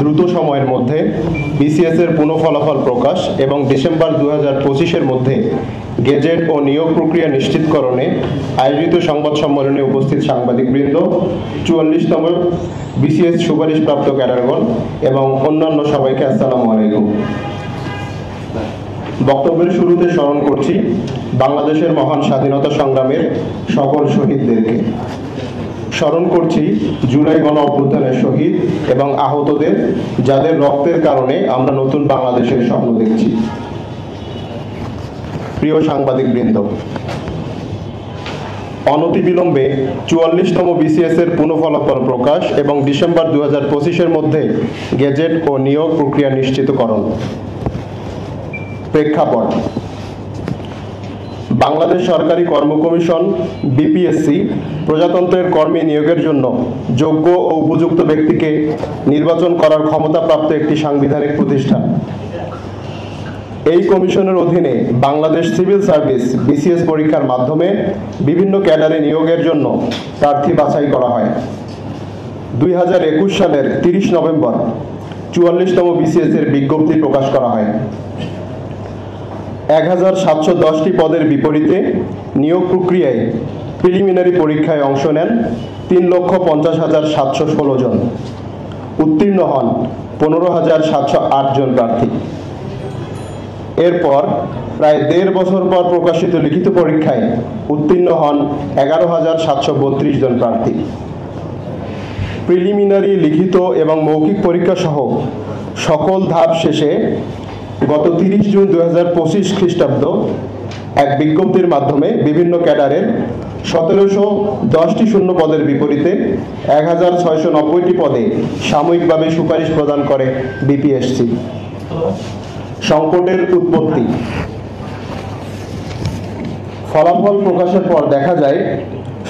দ্রুত সময়ের মধ্যে বিসিএস এর পুনঃ ফলাফল প্রকাশ এবং ডিসেম্বর 2025-এর মধ্যে গেজেট ও নিয়োগ প্রক্রিয়া নিশ্চিতকরণে আয়োজিত সংবাদ সম্মেলনে উপস্থিত সাংবাদিকবৃন্দ, 44তম বিসিএস সুপারিশপ্রাপ্ত ক্যাডারগণ এবং অন্যান্য সবাইকে আসসালামু আলাইকুম। বক্তব্যের শুরুতে স্মরণ করছি বাংলাদেশের মহান স্বাধীনতা সংগ্রামের সকল শহীদদেরকে। স্মরণ করছি জুলাই গণ অভ্যুত্থানের শহীদ এবং আহতদের, যাদের রক্তের কারণে আমরা নতুন বাংলাদেশের স্বপ্ন দেখছি। প্রিয় সাংবাদিকবৃন্দ, অনতিবিলম্বে 44তম বিসিএস এর পুনঃ ফলাফল প্রকাশ এবং ডিসেম্বর 2025-এর মধ্যে গেজেট ও নিয়োগ প্রক্রিয়া নিশ্চিতকরণ। প্রেক্ষাপট: বাংলাদেশ সরকারি কর্ম কমিশন বিপিএসসি প্রজাতন্ত্রের কর্মী নিয়োগের জন্য যোগ্য ও উপযুক্ত ব্যক্তিকে নির্বাচন করার ক্ষমতাপ্রাপ্ত একটি সাংবিধানিক প্রতিষ্ঠান। এই কমিশনের অধীনে বাংলাদেশ সিভিল সার্ভিস বিসিএস পরীক্ষার মাধ্যমে বিভিন্ন ক্যাডারে নিয়োগের জন্য প্রার্থী বাছাই করা হয়। 2021 সালের 30 নভেম্বর 44তম বিসিএস এর বিজ্ঞপ্তি প্রকাশ করা হয়। 1710টি পদের বিপরীতে নিয়োগ প্রক্রিয়ায় প্রিলিমিনারি পরীক্ষায় অংশ নেন 3,50,716 জন। উত্তীর্ণ হন 15,708 জন প্রার্থী। এরপর প্রায় 1.5 বছর পর প্রকাশিত লিখিত পরীক্ষায় উত্তীর্ণ হন 11,732 জন প্রার্থী। প্রিলিমিনারি, লিখিত এবং মৌখিক পরীক্ষা সহ সকল ধাপ শেষে গত 30 জুন 2025 খ্রিস্টাব্দ এক বিজ্ঞপ্তির মাধ্যমে বিভিন্ন ক্যাডারের 1710টি শূন্য পদের বিপরীতে 1690টি পদে সাময়িকভাবে সুপারিশ প্রদান করে বিপিএসসি। সংকটের উৎপত্তি: ফলাফল প্রকাশের পর দেখা যায়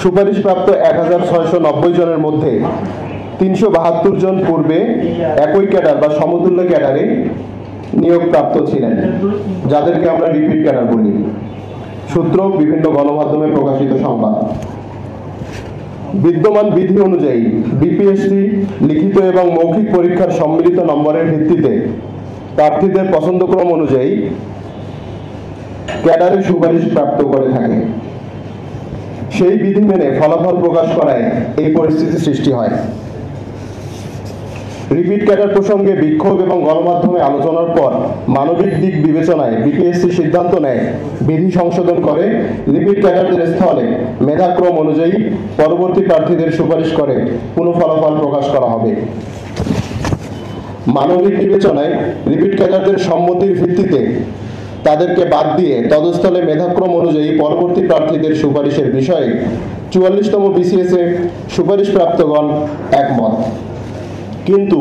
সুপারিশপ্রাপ্ত 1690 জনের মধ্যে 372 জন পূর্বে একই ক্যাডার বা সমতুল্য ক্যাডারে নিয়োগপ্রাপ্ত ছিলেন, যাদেরকে আমরা রিপিট ক্যাডার বলি। সূত্র: বিভিন্ন গণমাধ্যমে প্রকাশিত সংবাদ। বিদ্যমান বিধি অনুযায়ী বিপিএসসি লিখিত এবং মৌখিক পরীক্ষার সম্মিলিত নম্বরের ভিত্তিতে প্রার্থীদের পছন্দক্রম অনুযায়ী ক্যাডারে সুপারিশ প্রাপ্ত করে থাকে। সেই বিধি মেনে ফলাফল প্রকাশ করায় এই পরিস্থিতি সৃষ্টি হয়। রিপিট ক্যাডার প্রসঙ্গে বিক্ষোভ এবং গণমাধ্যমে আলোচনার পর মানবিক দিক বিবেচনায় বিপিএসসি সিদ্ধান্ত নেয় বিধি সংশোধন করে রিপিট ক্যাডারদের স্থলে মেধাক্রম অনুযায়ী পরবর্তী প্রার্থীদের সুপারিশ করে পুনঃ ফলাফল প্রকাশ করা হবে। মানবিক বিবেচনায় রিপিট ক্যাডারদের সম্মতির ভিত্তিতে তাদেরকে বাদ দিয়ে তদস্থলে মেধাক্রম অনুযায়ী পরবর্তী প্রার্থীদের সুপারিশের বিষয়ে 44তম বিসিএস এ সুপারিশপ্রাপ্তগণ একমত। কিন্তু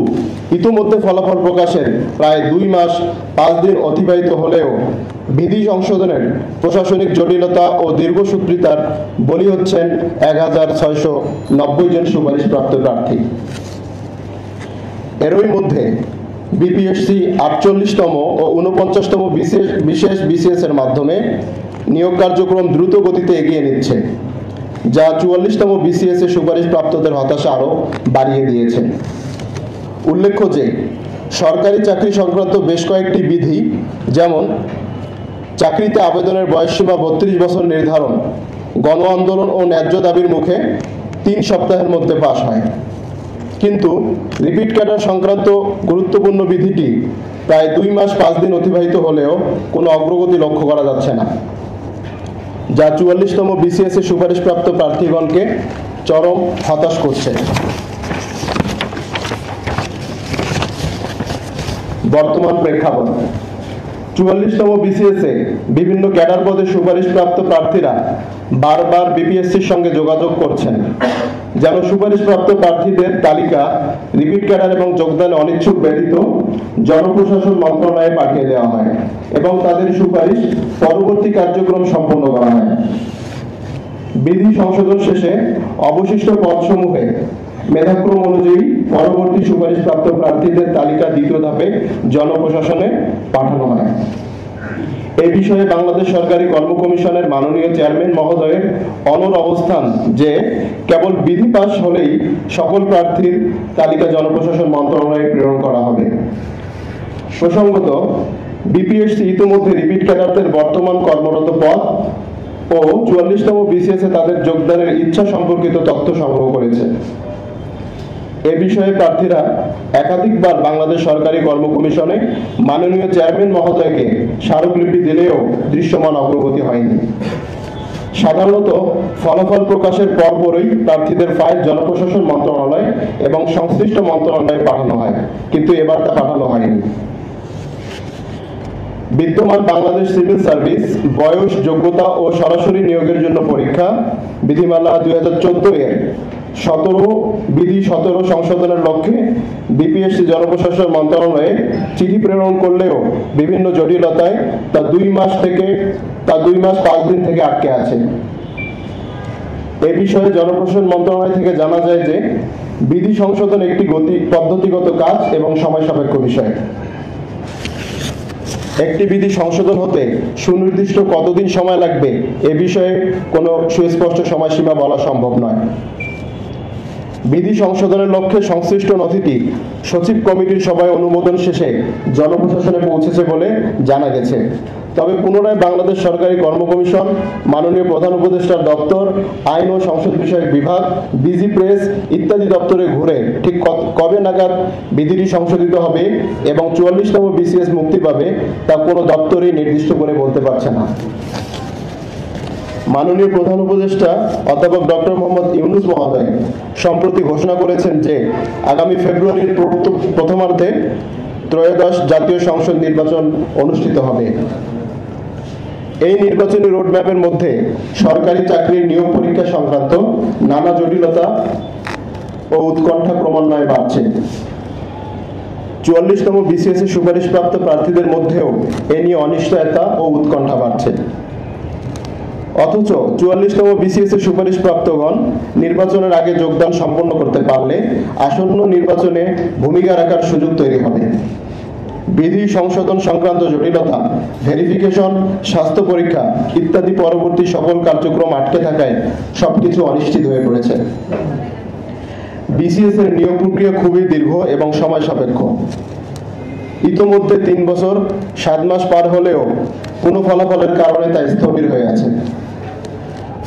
ইতিমধ্যে ফলাফল প্রকাশের প্রায় 2 মাস 5 দিন অতিবাহিত হলেও বিধি সংশোধনের প্রশাসনিক জটিলতা ও দীর্ঘসূত্রিতার বলি হচ্ছেন 1690 জন সুপারিশপ্রাপ্ত প্রার্থী। এরই মধ্যে বিপিএসসি 48তম ও 49তম বিশেষ বিসিএস এর মাধ্যমে নিয়োগ কার্যক্রম দ্রুত গতিতে এগিয়ে নিচ্ছে, যা 44তম বিসিএস এর সুপারিশপ্রাপ্তদের হতাশা আরও বাড়িয়ে দিয়েছে। উল্লেখ্য যে সরকারি চাকরি সংক্রান্ত বেশ কয়েকটি বিধি, যেমন চাকরিতে আবেদনের বয়সসীমা 32 বছর নির্ধারণ, গণ আন্দোলন ও ন্যায্য দাবির মুখে 3 সপ্তাহের মধ্যে পাশ হয়। কিন্তু রিপিট ক্যাডার সংক্রান্ত গুরুত্বপূর্ণ বিধিটি প্রায় 2 মাস 5 দিন অতিবাহিত হলেও কোনো অগ্রগতি লক্ষ্য করা যাচ্ছে না, যা 44তম বিসিএস এর সুপারিশপ্রাপ্ত প্রার্থীগণকে চরম হতাশ করছে। বর্তমান প্রেক্ষাপট: 44তম বিসিএস এ বিভিন্ন ক্যাডার পদে সুপারিশপ্রাপ্ত প্রার্থীরা বারবার বিপিএসসির সঙ্গে যোগাযোগ করছেন যেন সুপারিশপ্রাপ্ত প্রার্থীদের তালিকা রিপিট ক্যাডার এবং যোগদানে অনিচ্ছুক ব্যতীত জনপ্রশাসন মন্ত্রণালয়ে পাঠিয়ে দেওয়া হয় এবং তাদের সুপারিশ পরবর্তী কার্যক্রম সম্পন্ন করা হয়। বিধি সংশোধন শেষে অবশিষ্ট পদসমূহে মেধাক্রম অনুযায়ী পরবর্তী সুপারিশপ্রাপ্ত প্রার্থীদের তালিকা দ্বিতীয় ধাপে জনপ্রশাসনে পাঠানো হয়। এই বিষয়ে বাংলাদেশ সরকারি কর্ম কমিশনের মাননীয় চেয়ারম্যান মহোদয়ের অনড় অবস্থান যে কেবল বিধি পাস হলেই সকল প্রার্থীর তালিকা জনপ্রশাসন মন্ত্রণালয়ে প্রেরণ করা হবে। প্রসঙ্গত, বিপিএসসি ইতিমধ্যে রিপিট ক্যাডারদের বর্তমান কর্মরত পদ ও 44তম বিসিএস এ তাদের যোগদানের ইচ্ছা সম্পর্কিত তথ্য সংগ্রহ করেছে। এ বিষয়ে প্রার্থীরা একাধিকবার বাংলাদেশ সরকারি কর্ম কমিশনে মাননীয় চেয়ারম্যান মহোদয়কে স্মারকলিপি দিলেও দৃশ্যমান অগ্রগতি হয়নি। সাধারণত ফলাফল প্রকাশের পরপরই প্রার্থীদের ফাইল জনপ্রশাসন মন্ত্রণালয় এবং সংশ্লিষ্ট মন্ত্রণালয়ে পাঠানো হয়, কিন্তু এবার তা পাঠানো হয়নি। বিদ্যমান বাংলাদেশ সিভিল সার্ভিস বয়স, যোগ্যতা ও সরাসরি নিয়োগের জন্য পরীক্ষা বিধিমালা 2014 এর 17 বিধি 17 সংশোধনের লক্ষ্যে বিপিএসসি জনপ্রশাসন মন্ত্রণালয়ে চিঠি প্রেরণ করলেও বিভিন্ন জটিলতায় তা 2 মাস 5 দিন থেকে আটকে আছে। এ বিষয়ে জনপ্রশাসন মন্ত্রণালয় থেকে জানা যায় যে বিধি সংশোধন একটি পদ্ধতিগত কাজ এবং সময় সাপেক্ষ বিষয়। একটি বিধি সংশোধন হতে সুনির্দিষ্ট কতদিন সময় লাগবে এ বিষয়ে কোনো সুস্পষ্ট সময়সীমা বলা সম্ভব নয়। বিধি সংশোধনের লক্ষ্যে সংশ্লিষ্ট নথিটি সচিব কমিটির সভায় অনুমোদন শেষে জনপ্রশাসনে পৌঁছেছে বলে জানা গেছে। তবে পুনরায় বাংলাদেশ সরকারি কর্ম কমিশন, মাননীয় প্রধান উপদেষ্টার দপ্তর, আইন ও সংসদ বিষয়ক বিভাগ, ডিজি প্রেস ইত্যাদি দপ্তরে ঘুরে ঠিক কবে নাগাদ বিধিটি সংশোধিত হবে এবং 44তম বিসিএস মুক্তি পাবে তা কোনো দপ্তরই নির্দিষ্ট করে বলতে পারছে না। মাননীয় প্রধান উপদেষ্টা অধ্যাপক ডক্টর মোহাম্মদ ইউনূস মহোদয় সম্প্রতি ঘোষণা করেছেন যে আগামী ফেব্রুয়ারির প্রথমার্ধে ত্রয়োদশ জাতীয় সংসদ নির্বাচন অনুষ্ঠিত হবে। এই নির্বাচনী রোডম্যাপের মধ্যে সরকারি চাকরির নিয়োগ পরীক্ষা সংক্রান্ত নানা জটিলতা ও উৎকণ্ঠা ক্রমান্বয়ে বাড়ছে। 44তম বিসিএস এ সুপারিশপ্রাপ্ত প্রার্থীদের মধ্যেও এ নিয়ে অনিশ্চয়তা ও উৎকণ্ঠা বাড়ছে। অথচ 44তম বিসিএস এর সুপারিশপ্রাপ্তগণ নির্বাচনের আগে যোগদান সম্পন্ন করতে পারলে আসন্ন নির্বাচনে ভূমিকা রাখার সুযোগ তৈরি হবে। বিধি সংশোধন সংক্রান্ত জটিলতা, ভেরিফিকেশন, স্বাস্থ্য পরীক্ষা ইত্যাদি পরবর্তী সকল কার্যক্রম আটকে থাকায় সবকিছু অনিশ্চিত হয়ে পড়েছে। বিসিএস এর নিয়োগ প্রক্রিয়া খুবই দীর্ঘ এবং সময় সাপেক্ষ। ইতোমধ্যে 3 বছর 7 মাস পার হলেও কোনো ফলাফলের কারণে তা স্থবির হয়ে আছে।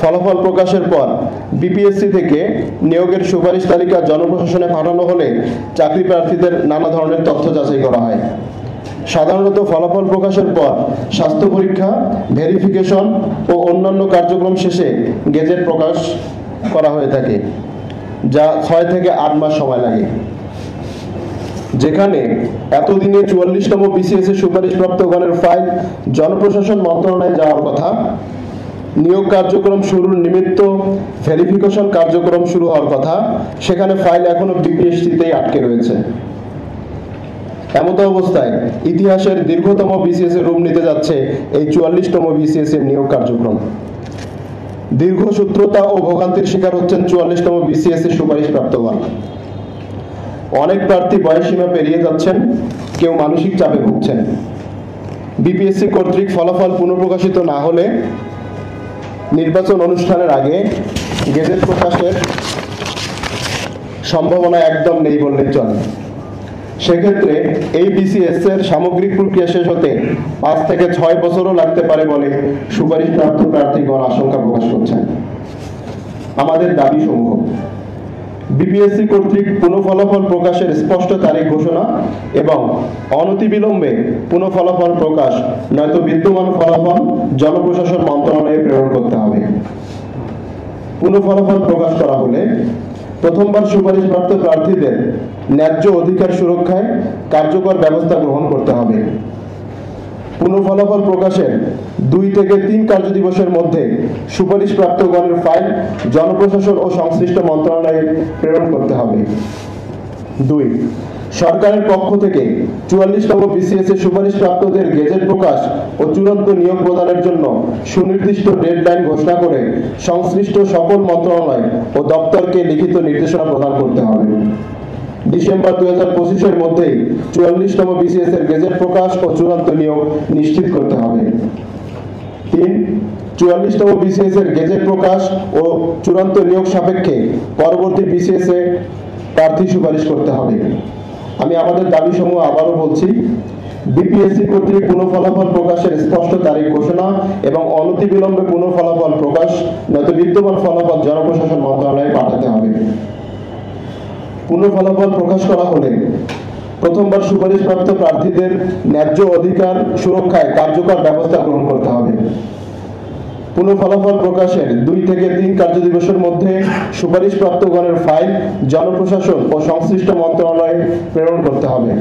ফলাফল প্রকাশের পর বিপিএসসি থেকে নিয়োগের সুপারিশ তালিকা জনপ্রশাসনে পাঠানো হলে চাকরি প্রার্থীদের নানা ধরনের তথ্য যাচাই করা হয়। সাধারণত ফলাফল প্রকাশের পর স্বাস্থ্য পরীক্ষা, ভেরিফিকেশন ও অন্যান্য কার্যক্রম শেষে গেজেট প্রকাশ করা হয়ে থাকে, যা 6 থেকে 8 মাস সময় লাগে। যেখানে এতদিনে 44তম বিসিএস এর সুপারিশপ্রাপ্তগণের ফাইল জনপ্রশাসন মন্ত্রণালয়ে যাওয়ার কথা, নিয়োগ কার্যক্রম শুরুর নিমিত্ত ভেরিফিকেশন কার্যক্রম শুরু হওয়ার কথা, সেখানে ফাইল এখনো বিপিএসসিতেই আটকে রয়েছে। এমত অবস্থায় ইতিহাসের দীর্ঘতম বিসিএস এর রূপ নিতে যাচ্ছে এই 44তম বিসিএস এর নিয়োগ কার্যক্রম। দীর্ঘসূত্রতা ও ভোগান্তির শিকার হচ্ছেন 44তম বিসিএস এর সুপারিশপ্রাপ্তগণ। অনেক প্রার্থী বয়সসীমা পেরিয়ে যাচ্ছেন, কেউ মানসিক চাপে ভুগছেন। বিপিএসসি কর্তৃক ফলাফল পুনঃপ্রকাশিত না হলে নির্বাচন অনুষ্ঠানের আগে গেজেট প্রকাশের সম্ভাবনা একদম নেই বললেই চলে। সেক্ষেত্রে এই বিসিএস এর সামগ্রিক প্রক্রিয়া শেষ হতে 5 থেকে 6 বছরও লাগতে পারে বলে সুপারিশপ্রাপ্ত প্রার্থীগণ আশঙ্কা প্রকাশ করছেন। আমাদের দাবি সমূহ: বিপিএসসি কর্তৃক পুনঃ ফলাফল প্রকাশের স্পষ্ট তারিখ ঘোষণা এবং অনতিবিলম্বে পুনঃ ফলাফল প্রকাশ, নয়তো বিদ্যমান ফলাফল জনপ্রশাসন মন্ত্রণালয়ে প্রেরণ করতে হবে। পুনঃ ফলাফল প্রকাশ করা হলে প্রথমবার সুপারিশপ্রাপ্ত প্রার্থীদের ন্যায্য অধিকার সুরক্ষায় কার্যকর ব্যবস্থা গ্রহণ করতে হবে। পুনঃ ফলাফল প্রকাশের 2 থেকে 3 কার্যদিবসের মধ্যে সুপারিশপ্রাপ্তগণের ফাইল জনপ্রশাসন ও সংশ্লিষ্ট মন্ত্রণালয়ে প্রেরণ করতে হবে। 2. সরকারের পক্ষ থেকে 44তম বিসিএস এর সুপারিশপ্রাপ্তদের গেজেট প্রকাশ ও চূড়ান্ত নিয়োগ প্রদানের জন্য সুনির্দিষ্ট ডেডলাইন ঘোষণা করে সংশ্লিষ্ট সকল মন্ত্রণালয় ও দপ্তরকে লিখিত নির্দেশনা প্রদান করতে হবে। ডিসেম্বর 2025-এর মধ্যেই 44তম বিসিএস এর গেজেট প্রকাশ ও চূড়ান্ত নিয়োগ নিশ্চিত করতে হবে। 3. 44তম বিসিএস এর গেজেট প্রকাশ ও চূড়ান্ত নিয়োগ সাপেক্ষে পরবর্তী বিসিএস এ প্রার্থী সুপারিশ করতে হবে। আমি আমাদের দাবিসমূহ আবারও বলছি। বিপিএসসি কর্তৃক পুনঃ ফলাফল প্রকাশের স্পষ্ট তারিখ ঘোষণা এবং অনতিবিলম্বে পুনঃ ফলাফল প্রকাশ, নয়তো বিদ্যমান ফলাফল জনপ্রশাসন মন্ত্রণালয়ে পাঠাতে হবে। পুনঃ ফলাফল প্রকাশ করা হলে প্রথমবার সুপারিশপ্রাপ্ত প্রার্থীদের ন্যায্য অধিকার সুরক্ষায় কার্যকর ব্যবস্থা গ্রহণ করতে হবে। পুনঃ ফলাফল প্রকাশের 2 থেকে 3 কার্যদিবসের মধ্যে সুপারিশপ্রাপ্তগণের ফাইল জনপ্রশাসন ও সংশ্লিষ্ট মন্ত্রণালয়ে প্রেরণ করতে হবে।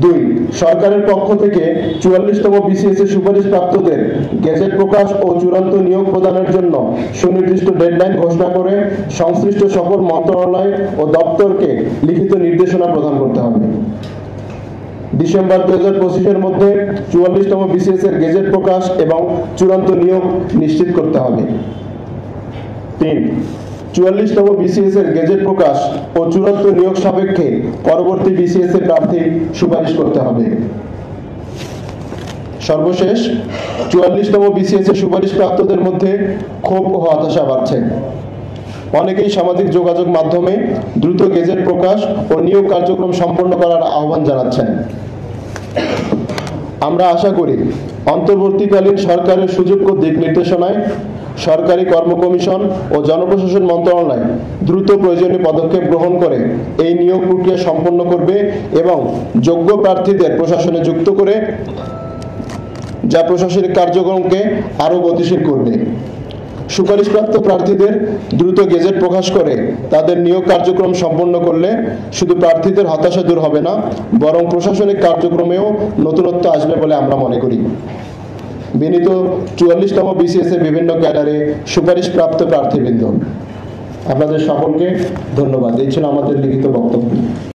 2. সরকারের পক্ষ থেকে 44তম বিসিএস এর সুপারিশপ্রাপ্তদের গেজেট প্রকাশ ও চূড়ান্ত নিয়োগ প্রদানের জন্য সুনির্দিষ্ট ডেডলাইন ঘোষণা করে সংশ্লিষ্ট সকল মন্ত্রণালয় ও দপ্তরকে লিখিত নির্দেশনা প্রদান করতে হবে। ডিসেম্বর 2025-এর মধ্যে 44তম বিসিএস এর গেজেট প্রকাশ এবং চূড়ান্ত নিয়োগ নিশ্চিত করতে হবে। 3. 44তম বিসিএস এর গেজেট প্রকাশ ও চূড়ান্ত নিয়োগ সাপেক্ষে পরবর্তী বিসিএস এর প্রার্থী সুপারিশ করতে হবে। সর্বশেষ, 44তম বিসিএস এর সুপারিশপ্রাপ্তদের মধ্যে ক্ষোভ ও হতাশা বাড়ছে। অনেকেই সামাজিক যোগাযোগ মাধ্যমে দ্রুত গেজেট প্রকাশ ও নিয়োগ কার্যক্রম সম্পন্ন করার আহ্বান জানাচ্ছেন। আমরা আশা করি অন্তর্বর্তীকালীন সরকারের সুযোগ্য দিক নির্দেশনায় সরকারি কর্ম কমিশন ও জনপ্রশাসন মন্ত্রণালয় দ্রুত প্রয়োজনীয় পদক্ষেপ গ্রহণ করে এই নিয়োগ প্রক্রিয়া সম্পন্ন করবে এবং যোগ্য প্রার্থীদের প্রশাসনে যুক্ত করে যা প্রশাসনিক কার্যক্রমকে আরও গতিশীল করবে। সুপারিশপ্রাপ্ত প্রার্থীদের দ্রুত গেজেট প্রকাশ করে তাদের নিয়োগ কার্যক্রম সম্পন্ন করলে শুধু প্রার্থীদের হতাশা দূর হবে না, বরং প্রশাসনিক কার্যক্রমেও নতুনত্ব আসবে বলে আমরা মনে করি। বিনীত 44তম বিসিএস এর বিভিন্ন ক্যাডারে সুপারিশপ্রাপ্ত প্রার্থীবৃন্দ, আপনাদের সকলকে ধন্যবাদ। এই ছিল আমাদের লিখিত বক্তব্য।